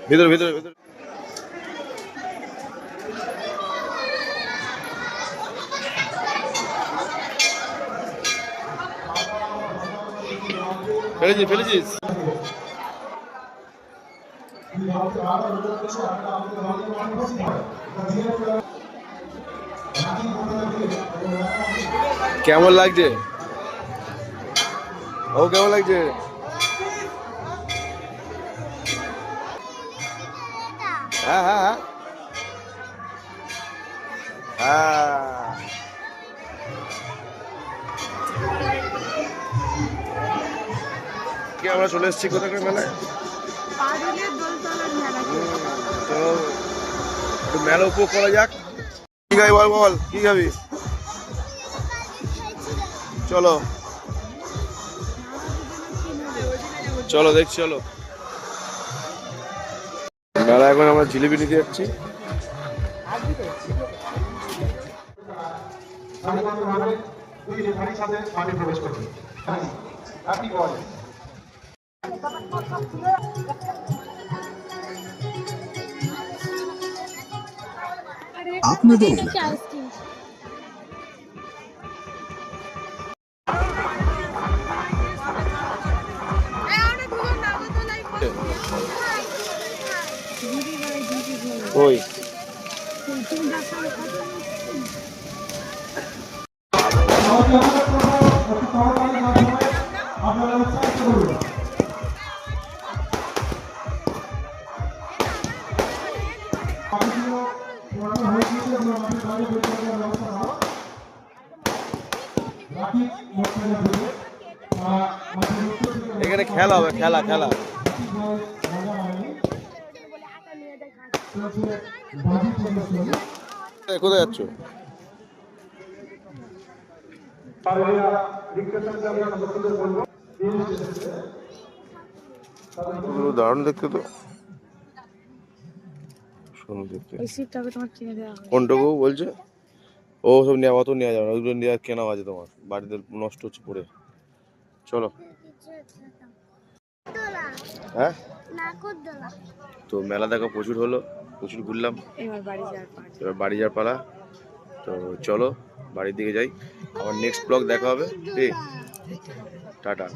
ভিতরে ভিতরে ভিতরে ফেলেছিস কেমন লাগছে? ও কেমন লাগছে? হ্যাঁ হ্যাঁ হ্যাঁ হ্যাঁ কি আমরা চলে এসেছি কোথাকার মেলায়? তো একটু মেলা উপভোগ করা যাক। কি খাবি বল বল, কি খাবি? চলো চলো দেখছি, চলো মেলা। এখন আমরা জিলিপি নিতে যাচ্ছি। আপনাদের ওই এখানে খেলা হবে, খেলা খেলা। কোথায় যাচ্ছ? দারুণ দেখতে তো, সুন্দর দেখতে। কোনটুকু বলছে? ও সব নেওয়া, অত নেওয়া যাবে না, ওইগুলো নেওয়া কেনাও আছে তোমার, বাড়িতে নষ্ট হচ্ছে পড়ে। চলো। হ্যাঁ তো মেলা দেখা প্রচুর হলো, প্রচুর ঘুরলাম, এবার বাড়ি যাওয়ার পালা। তো চলো বাড়ির দিকে যাই, আবার নেক্সট ব্লগ দেখা হবে। টাটা।